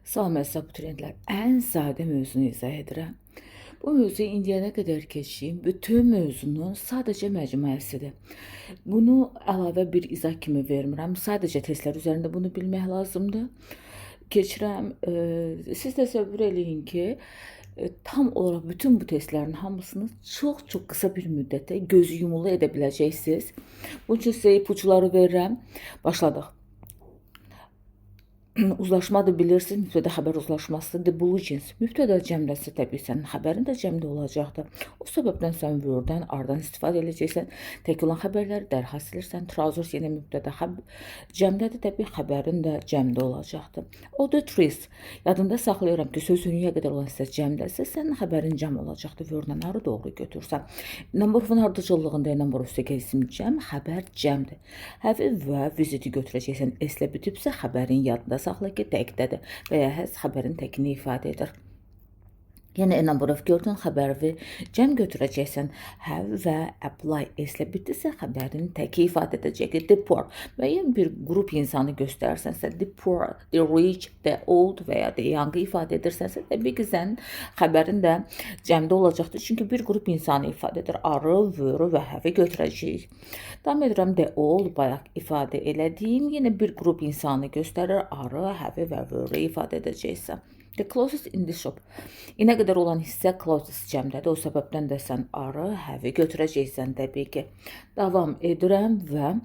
Salam əziz abituriyentlər. Ən sadə mövzunu izah edirəm. Bu mövzu indiyənə qədər keçdiyim bütün mövzunun sadəcə məcmuəsidir. Bunu əlavə bir izah kimi vermirəm. Sadəcə testlər üzərində bunu bilmək lazımdır. Keçirəm. Siz təsəvvür eləyin ki, tam olaraq bütün bu testlərin hamısını çox qısa bir müddətdə gözü yumulu edə biləcəksiniz. Bunun üçün sizə ipuçları verirəm. Başladıq. Uzlaşmadır bilirsiniz, mübtəda xəbər uzlaşmasıdır. The Bulletins. Mübtəda cəmləsi təbii sənin xəbərin də cəmdə olacaqdır. O səbəbdən sən Word-dən ardan istifadə edəcəksən. Tək olan xəbərləri dərhal silirsən. Trousers yenə mübtəda cəmdədir, təbii xəbərin də cəmdə olacaqdır. Auditories. Yadında saxlayıram ki, sözünüyə qədər olan hissə cəmdəsə, sənin xəbərin cəm olacaqdır. Word-dən arı doğru götürsən. Number of-un ardıcıllığında number of isim cəm, xəbər cəmdir. Have və visiti götürəcəksən. S-lə bitibsə xəbərin yadında saxla ki, təkdədir və ya həz xəbərin təkini ifadə edir. Yəni, a number of gördün, xəbəri cəm götürəcəksən. Have və apply S-lə bitdirsə, xəbərin təki ifadə edəcək. The poor. Müəyyən bir qrup insanı göstərsənsə, the poor, the rich, the old və ya the young ifadə edirsənsə, təbii ki, sənin xəbərin də cəmdə olacaqdır. Çünki bir qrup insanı ifadə edir. Arı, vörü və have götürəcəyik. Davam edirəm, the old bayaq ifadə elədiyim, yenə bir qrup insanı göstərir. Arı, have və vörü ifadə edəcəksə. The closest in the shop. İnə qədər olan hissə closest cəmdədir. O səbəbdən də sən arı, have götürəcəksən təbii ki. Davam edirəm və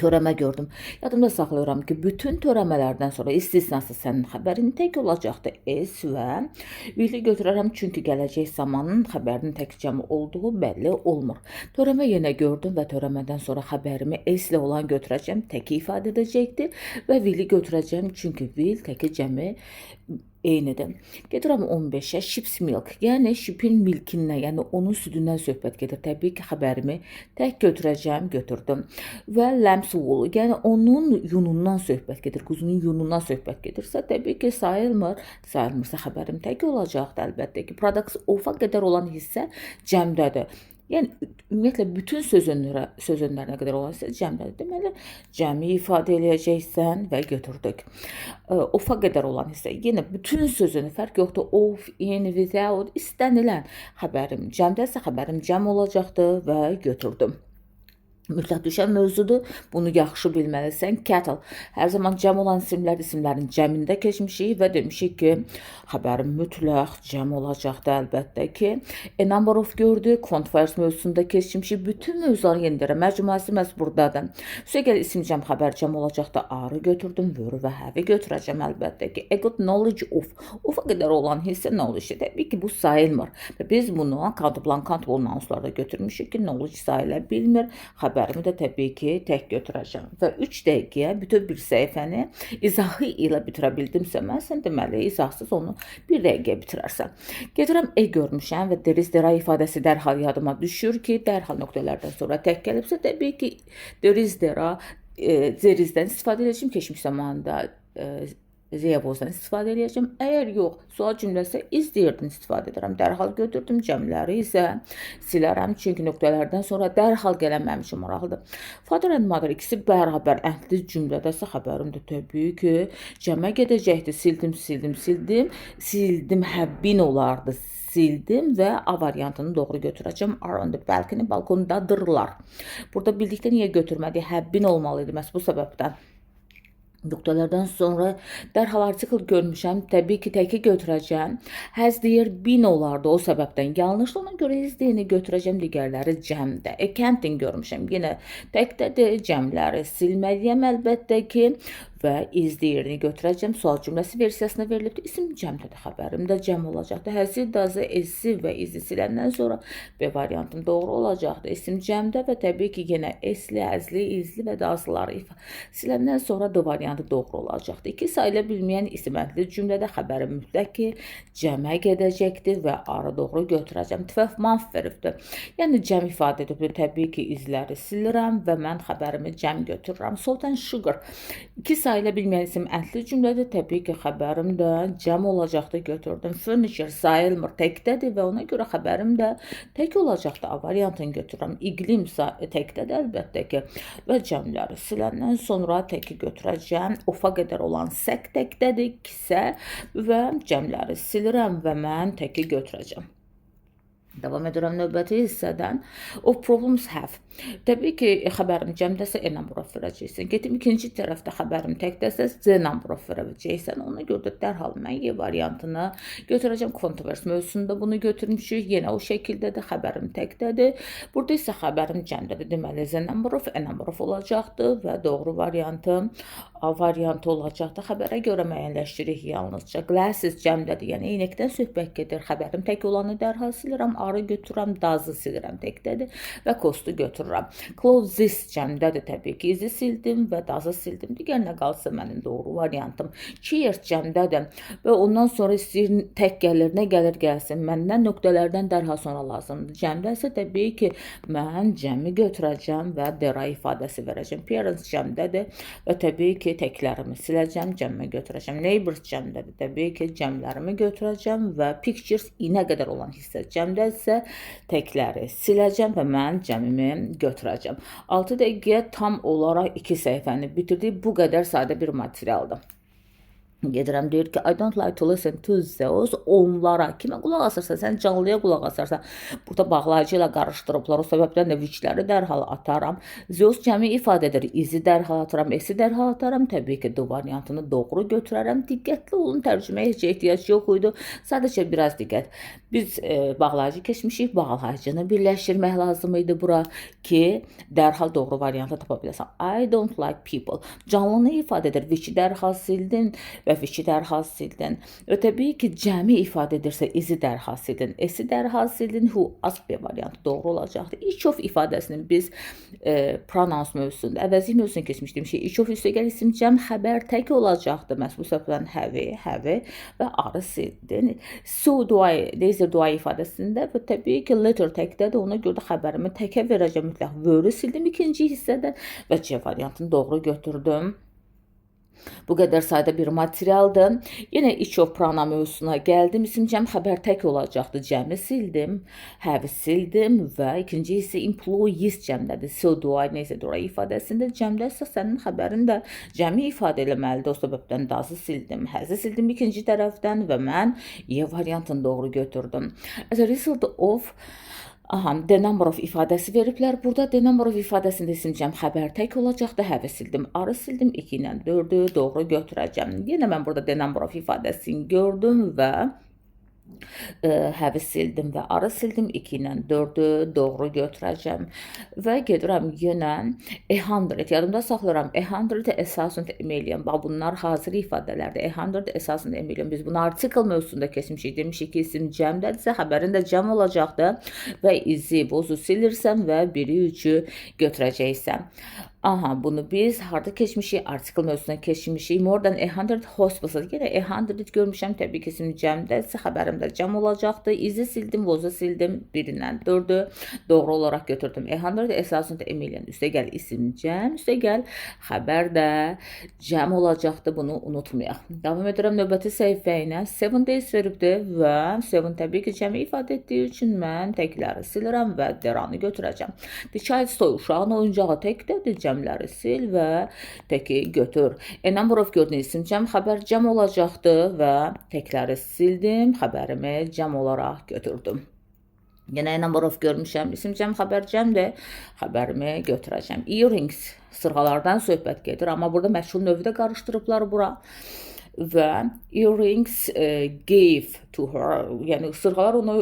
törəmə gördüm. Yadımda saxlayıram ki, bütün törəmələrdən sonra istisnasız sənin xəbərin tək olacaqdır. S və will-i götürərəm, çünki gələcək zamanın xəbərinin tək cəmi olduğu bəlli olmur. Törəmə yenə gördüm və törəmədən sonra xəbərimi S-lə olan götürəcəm, təki ifadə edəcəkdir və will-i götürəcəm, çünki will təki cəmi eynidir. Gedirəm 15-ə, sheep's milk, yəni sheepin milkindən, yəni onun südündən söhbət gedir. Təbii ki, xəbərimi tək götürəcəm, götürdüm. Və lamb's wool, yəni onun yunundan söhbət gedir, quzunun yunundan söhbət gedirsə, təbii ki, sayılmırsa xəbərim tək olacaqdır, əlbəttə ki. Products of-a qədər olan hissə cəmdədir. Yəni, ümumiyyətlə, bütün sözünlərə qədər olan hissə cəmdədir. Deməli, cəmi ifadə eləyəcəksən və götürdük. Of-a qədər olan hissə, yenə bütün sözünü, fərq yoxdur, of, in, without, istənilən xəbərim cəmdəsə, xəbərim cəm olacaqdır və götürdüm. Mütləq düşən mövzudur. Bunu yaxşı bilməlisən. Cattle. Hər zaman cəm olan isimlərin cəmində keçmişik və demişik ki, xəbərin mütləq cəm olacaqdır, əlbəttə ki. A number of gördük. Quantifiers mövzusunda keçmişik. Bütün mövzuları yenildirəm. Məcmuəsi məhz buradadır. Üstəgəl isim cəm, xəbər cəm olacaqdır. Arı götürdüm, vörü və have götürəcəm, əlbəttə ki. A good knowledge of. Of-a qədər olan hissə knowledge. Təbii ki, bu sayılmır. Və biz bunu countable, uncountable anonslarda götürmüşük ki, knowledge sayıla bilmir. Xəbərimi də təbii ki, tək götürəcəm. Və 3 dəqiqəyə bütün bir səhifəni izahı ilə bitirə bildimsə, sən deməli, izahsız onu 1 dəqiqəyə bitirərsən. Gedirəm, görmüşəm və there is, there are ifadəsi dərhal yadıma düşür ki, dərhal nöqtələrdən sonra tək gəlibsə, təbii ki, there is, there are, there is-dən istifadə edəcəm, keçmiş zamanda zeyabozdan istifadə edəcəm. Əgər yox, sual cümləsi is deyirdən istifadə edirəm. Dərhal götürdüm, cəmləri isə silərəm, çünki nöqtələrdən sonra dərhal gələn mənim üçün maraqlıdır. Father and mother ikisi bərabər əhdli cümlədəsə xəbərim də təbii ki, cəmə gedəcəkdir. Sildim, həbbin olardı. Sildim və A variantını doğru götürəcəm. Are on the balcony, balkondadırlar. Burada bildikdə niyə götürmədik? Həbbin olmalıydı məhz bu səbəbdən. Nöqtələrdən sonra dərhal artikl görmüşəm, təbii ki, təki götürəcəm. Has deyir, bin olardı o səbəbdən. Yanlışdır, ona görə has deyini götürəcəm, digərləri cəmdə. Can't görmüşəm, yenə təkdədir, cəmləri silməliyəm əlbəttə ki. Və is deyirini götürəcəm. Sual cümləsi versiyasına verilibdir. İsim cəmdədir, xəbərim də cəm olacaqdır. Həzi, dazı, esi və izi siləndən sonra B variantım doğru olacaqdır. İsim cəmdə və təbii ki, yenə esli, əzli, izli və dazıları siləndən sonra D variantı doğru olacaqdır. 2 sayıla bilməyən isim əhdli cümlədə xəbərim mütləq ki, cəmə gedəcəkdir və arı doğru götürəcəm. 12 month veribdir. Yəni, cəm ifadə edibdir. Təbii ki, izləri silirəm və mən xəbərimi cəm götürürəm. Salt and sugar. 2 sayı sayıla bilməyən isim əntli cümlədir. Təbii ki, xəbərim də cəm olacaqdı, götürdüm. Furniture sayılmır, təkdədir və ona görə xəbərim də tək olacaqdı. A variantını götürürəm. İqlim təkdədir əlbəttə ki. Və cəmləri siləndən sonra təki götürəcəm. Ofa qədər olan sək təkdədir, kisə və cəmləri silirəm və mən təki götürəcəm. Davam edirəm növbəti hissədən. Of problems have. Təbii ki, xəbərim cəmdəsə E number of verəcəksən. Gedim ikinci tərəfdə xəbərim təkdəsə Z number of verəcəksən. Ona görə də dərhal mən Y variantını götürəcəm. Controversy mövzusunda bunu götürmüşük. Yenə o şəkildə də xəbərim təkdədir. Burada isə xəbərim cəmdədir. Deməli Z number of, E number of olacaqdı və doğru variantım A variantı olacaqdı. Xəbərə görə müəyyənləşdiririk yalnızca. Glasses cəmdədir. Yəni eynəkdən söhbət gedir. Xəbərim tək olanı dərhal silirəm. Arı götürürəm, dazı silirəm təkdədir və kostu götürürəm. Clothes cəmdədir təbii ki. İzi sildim və dazı sildim. Digərinə qalsa mənim doğru variantım. Cheers cəmdədir və ondan sonra istəyir tək gəlir, nə gəlir gəlsin. Məndən nöqtələrdən dərhal sonra lazımdır. Cəmdəsə təbii ki, mən cəmi götürəcəm və dera ifadəsi verəcəm. Parents cəmdədir və təbii ki, təklərimi siləcəm, cəmimi götürəcəm. Neighbors cəmdədir. Təbii ki, cəmlərimi götürəcəm və pictures inə qədər olan hissə cəmdədir. isə təkləri siləcəm və mən cəmimi götürəcəm. 6 dəqiqəyə tam olaraq 2 səhifəni bitirdik. Bu qədər sadə bir materialdır. Gedirəm deyir ki, I don't like to listen to those. Onlara kimə qulaq asırsan? Sən canlıya qulaq asarsan. Burada bağlayıcı ilə qarışdırıblar. O səbəbdən də whichləri dərhal ataram. Those cəmi ifadə edir. Izi dərhal ataram, esi dərhal ataram. Təbii ki, D variantını doğru götürərəm. Diqqətli olun, tərcüməyə heç ehtiyac yox idi. Sadəcə biraz diqqət. Biz bağlayıcı keçmişik. Bağlayıcını birləşdirmək lazım idi bura ki, dərhal doğru variantı tapa biləsən. I don't like people. Canlını ifadə edir. Which'i dərhal sildin və fiçi dərhal sildin. Və təbii ki, cəmi ifadə edirsə izi dərhal sildin, esi dərhal sildin, who, az B variantı doğru olacaqdır. Each of ifadəsinin biz pronouns mövzusunda, əvəzlik mövzusuna keçmişdim ki, each of üstəgəl isim cəm xəbər tək olacaqdır. Məhz bu səbəbdən have və arı sildin. So do I, deyizdir do I ifadəsində və təbii ki, letter təkdədir. Ona görə də xəbərimi təkə verəcəm mütləq. Word'ü sildim ikinci hissədən və C variantını doğru götürdüm. Bu qədər sadə bir materialdır. Yenə each of pronoun mövzusuna gəldim. İsim cəm xəbər tək olacaqdı. Cəmi sildim, have sildim və ikinci hissə employees cəmdədir. So do I, neysə do I ifadəsində cəmdəsə sənin xəbərin də cəmi ifadə eləməlidir. O səbəbdən does'ı sildim, has'ı sildim ikinci tərəfdən və mən Y variantını doğru götürdüm. As a result of the number of ifadəsi veriblər. Burada the number of ifadəsində isim cəm xəbər tək olacaqdı. Have sildim, arı sildim, 2 ilə 4'ü doğru götürəcəm. Yenə mən burada the number of ifadəsini gördüm və have sildim və arı sildim, 2 ilə 4'ü doğru götürəcəm və gedirəm yenə 100, yadımda saxlayıram, 100 əsasında emeliyəm. Bax, bunlar hazır ifadələrdir. 100 əsasında emeliyəm. Biz bunu article mövzusunda keçmişik. Demişik ki, isim cəmdədirsə, xəbərin də cəm olacaqdı və izi, bozu silirsən və 1'i 3'ü götürəcəksən. Bunu biz harda keçmişik? Article mövzusuna keçmişik. More than 100 hospitals. Yenə 100 görmüşəm. Təbii ki, isim cəmdədirsə, xəbərim də cəm olacaqdı. İzi sildim, bozu sildim. 1 ilə 4'ü doğru olaraq götürdüm. 100 əsasında emeliyən. Üstəgəl isim cəm, üstəgəl xəbər də cəm olacaqdı. Bunu unutmayaq. Davam edirəm növbəti səhifə ilə. 7 days veribdir və 7 təbii ki, cəmi ifadə etdiyi üçün mən təkləri silirəm və deranı götürəcəm. The child's toy, uşağın oyuncağı təkdədir. Cəmləri sil və təki götür. A number of gördüyün isim cəm xəbər cəm olacaqdı və təkləri sildim, xəbərimi cəm olaraq götürdüm. Yenə a number of görmüşəm, isim cəm xəbər cəmdir, xəbərimi götürəcəm. Earrings, sırğalardan söhbət gedir, amma burada məşğul növü də qarışdırıblar bura. Və earrings gave to her, yəni sırğalar onu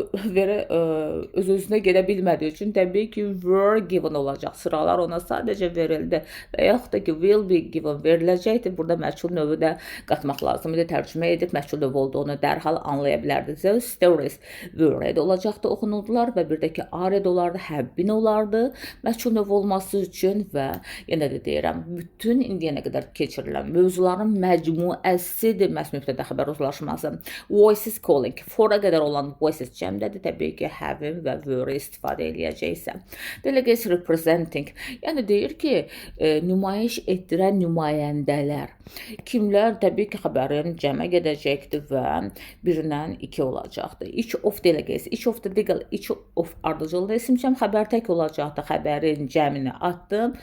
öz-özünə gedə bilmədiyi üçün təbii ki, were given olacaq. Sırğalar ona sadəcə verildi və yaxud da ki, will be given veriləcəkdir. Burada məşğul növü də qatmaq lazım idi. Tərcümə edib məşğul növü olduğunu dərhal anlaya bilərdi. Those stories were olacaqdı, oxunurdular və bir də ki, are olardı, have been olardı. Məşğul növü olması üçün və yenə də deyirəm, bütün indiyənə qədər keçirilən mövzuların məcmuəsi C-dir, məhz mübtəda xəbər uzlaşması. Voices calling. For-a qədər olan voices cəmdədir. Təbii ki, having və were istifadə edəcəksən. Delegates representing. Yəni deyir ki, nümayiş etdirən nümayəndələr. Kimlər? Təbii ki, xəbərin cəmə gedəcəkdir və birindən 2 olacaqdır. Each of delegates. Each of the legal. Each of ardıcılda isim cəm xəbər tək olacaqdır. Xəbərin cəmini atdım.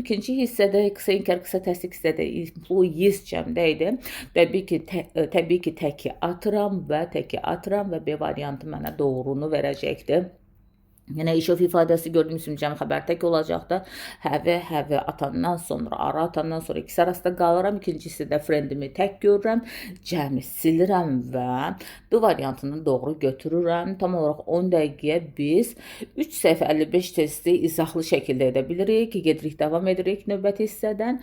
İkinci hissədə qısa inkar, qısa təsdiq hissədə employees cəmdə idi. Təbii ki, təki atıram və B variantı mənə doğrunu verəcəkdir. Yəni each of ifadəsi gördüyümüz kimi cəm xəbər tək olacaqdır. Have atandan sonra, ara atandan sonra ikisi arasında qalıram. İkincisi də friendimi tək görürəm. Cəmi silirəm və D variantını doğru götürürəm. Tam olaraq 10 dəqiqəyə biz 3 səhifə 55 testi izahlı şəkildə edə bilirik. Gedirik, davam edirik növbəti hissədən.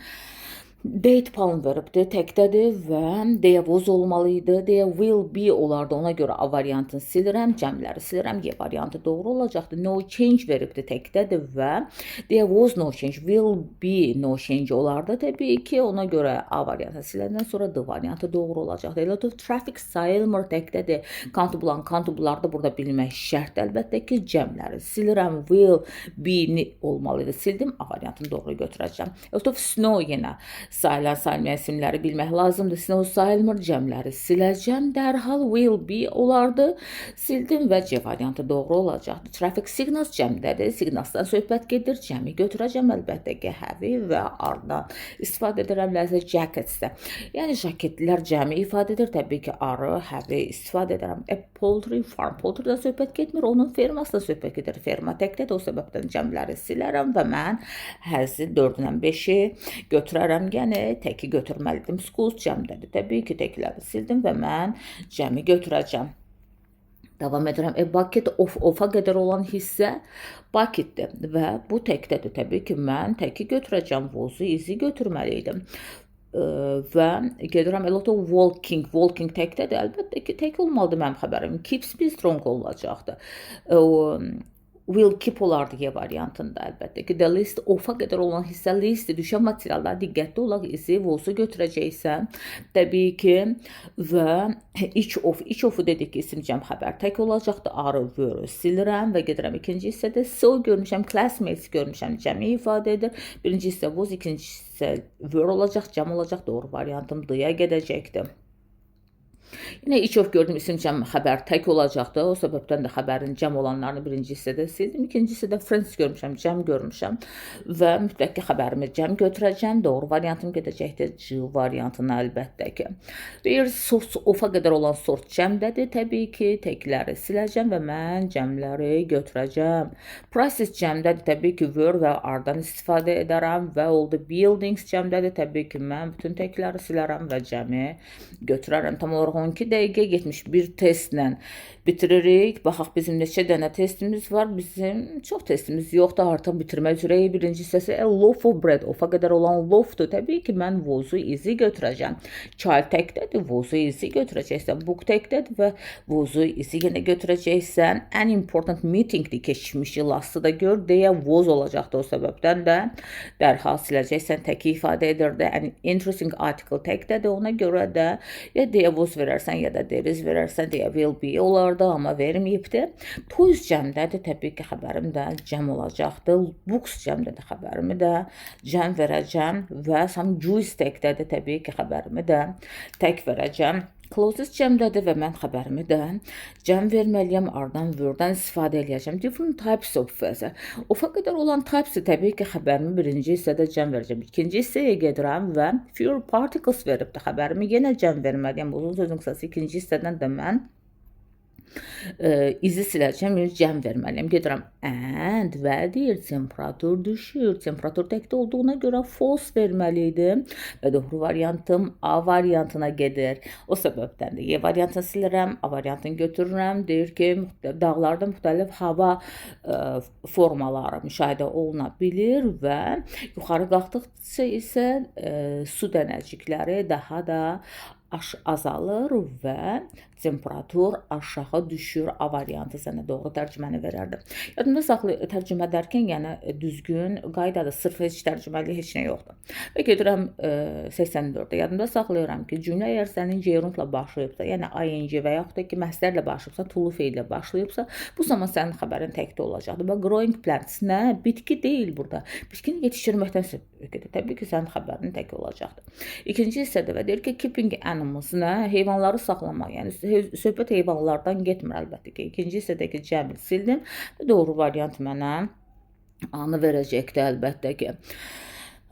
Date palm veribdir, təkdədir və there was olmalıydı, there will be olardı. Ona görə A variantını silirəm, cəmləri silirəm. Y variantı doğru olacaqdır. No change veribdir, təkdədir və there was no change, will be no change olardı. Təbii ki, ona görə A variantını siləndən sonra D variantı doğru olacaqdır. A lot of traffic sayılmır, təkdədir. Countable-larda burada bilmək şərtdir. Əlbəttə ki, cəmləri silirəm. Will be olmalıydı. Sildim, A variantını doğru götürəcəm. A lot of snow yenə. Sayılan, sayılmayan isimləri bilmək lazımdır. Snow sayılmır, cəmləri siləcəm. Dərhal will be olardı. Sildim və C variantı doğru olacaqdır. Traffic signals cəmdədir. Signalsdan söhbət gedir. Cəmi götürəcəm əlbəttə ki, have və ardan istifadə edirəm. Ləzə jacketsdə. Yəni jaketlər cəmi ifadə edir. Təbii ki, arı, have istifadə edirəm. A poultry farm. Poultry'dan söhbət getmir. Onun fermasında söhbət gedir. Ferma təkdədir. O səbəbdən cəmləri silərəm və mən həzi 4-dən 5-i götürərəm. Yəni təki götürməlidim. Schools cəmdədir. Təbii ki, təkləri sildim və mən cəmi götürəcəm. Davam edirəm. Bucket of-a qədər olan hissə bucketdir və bu təkdədir. Təbii ki, mən təki götürəcəm. Was-u, izi götürməliydim. Və gedirəm. A lot of walking. Walking təkdədir. Əlbəttə ki, tək olmalıdır mənim xəbərim. Keeps me strong olacaqdır. Will keep olardı Y variantında əlbəttə ki. The list of-a qədər olan hissə list düşən materiallar diqqətli olaq, izi was-u götürəcəksən. Təbii ki və each of-u dedik ki, isim cəm xəbər tək olacaqdır. Arı, were silirəm və gedirəm ikinci hissədə. So görmüşəm, classmates görmüşəm, cəmi ifadə edir. Birinci hissə was, ikinci hissə were olacaq, cəm olacaq. Doğru variantım D-ya gedəcəkdir. Yine each of gördüyüm isim cəm xəbər tək olacaqdır. O səbəbdən də xəbərin cəm olanlarını birinci hissədə sildim. İkinci hissədə friends görmüşəm, cəm görmüşəm və mütləq ki, xəbərimi cəm götürəcəm. Doğru variantım gedəcəkdir. C variantına əlbəttə ki. Bir source of-a qədər olan sort cəmdədir. Təbii ki, təkləri siləcəm və mən cəmləri götürəcəm. Prices cəmdədir. Təbii ki, were və ardan istifadə edərəm və oldu. Buildings cəmdədir. Təbii ki, mən bütün təkləri silərəm və cəmi götürərəm. Tam olaraq 12 dəqiqə 71 testlə bitiririk. Baxaq, bizim neçə dənə testimiz var. Bizim çox testimiz yoxdur. Artıq bitirmək üzrəyik. Birinci hissəsi a loaf of bread. Of-a qədər olan loafdur. Təbii ki, mən was-u, izi götürəcəm. Child təkdədir. Was-u, izi götürəcəksən. Book təkdədir və was-u, izi yenə götürəcəksən. An important meetingdir. Keçmişi, lastı da gör deyə was olacaqdı. O səbəbdən də dərhal siləcəksən. Təki ifadə edirdi. An interesting article təkdədir. Ona görə də ya deyə was verərsən, ya da there is verərsən, deyə will be olardı, amma verməyibdir. Toys cəmdədir. Təbii ki, xəbərim də cəm olacaqdır. Books cəmdədir. Xəbərimi də cəm verəcəm və some juice təkdədir. Təbii ki, xəbərimi də tək verəcəm. Closes cəmdədir və mən xəbərimi də cəm verməliyəm, ardan word'dan istifadə edəcəm. Different types of of-a qədər olan types-ı təbii ki, xəbərimi birinci hissədə cəm verəcəm. İkinci hissəyə gedirəm və fewer particles veribdir. Xəbərimi yenə cəm verməliyəm. Uzun sözün qısası ikinci hissədən də mən izi siləcəm, cəm verməliyəm. Gedirəm and və deyir temperatur düşür. Temperatur təkdə olduğuna görə false verməliydim və doğru variantım A variantına gedir. O səbəbdən də Y variantını silirəm, A variantını götürürəm. Deyir ki, dağlarda müxtəlif hava formaları müşahidə oluna bilir və yuxarı qalxdıqca isə su dənəcikləri daha da azalır və temperatur aşağı düşür. A variantı sənə doğru tərcüməni verərdim. Yadımda saxla, tərcümə edərkən, yəni düzgün qaydada, sırf heç tərcüməli heç nə yoxdur. Və gedirəm 84-də. Yadımda saxlayıram ki, cümlə əgər sənin gerundla başlayıbsa, yəni ing və yaxud da ki, məsdərlə başlayıbsa, to feillə başlayıbsa, bu zaman sənin xəbərin təkdə olacaqdır. Və growing plants nə? Bitki deyil burada. Bitkini yetişdirməkdən söhbət gedir. Təbii ki, sənin xəbərin tək olacaqdır. İkinci hissədə və deyir ki, keeping animals nə? Heyvanları saxlamaq. Yəni söhbət heyvanlardan getmir əlbəttə ki. İkinci hissədəki cəmi sildim. Doğru variant mənə A-nı verəcəkdir əlbəttə ki.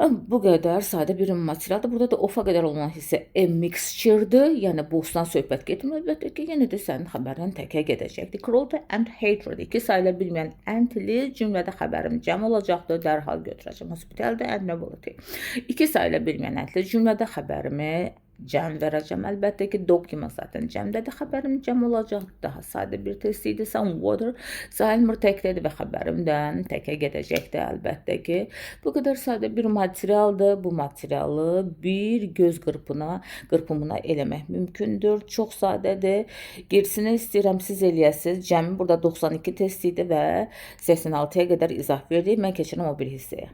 Bu qədər sadə bir materialdır. Burada da ofa qədər olan hissə a mixture-dır. Yəni bostan söhbət getmir. Əlbəttə ki, yenə də sənin xəbərin təkə gedəcəkdir. Cruelty and hatred. İki sayıla bilməyən antili cümlədə xəbərim cəm olacaqdır. Dərhal götürəcəm. Hospitality and nobility. İki sayıla bilməyən antili cümlədə xəbərimi cəm verəcəm. Əlbəttə ki, document zaten cəmdədir. Xəbərim cəm olacaq. Daha sadə bir test idi. Some water sayılmır təkdədir və xəbərimdən təkə gedəcəkdir əlbəttə ki. Bu qədər sadə bir materialdır. Bu materialı bir göz qırpımına eləmək mümkündür. Çox sadədir. Gerisini istəyirəm siz eləyəsiniz. Cəmi burada 92 test idi və 86-ya qədər izah verdik. Mən keçirəm o bir hissəyə.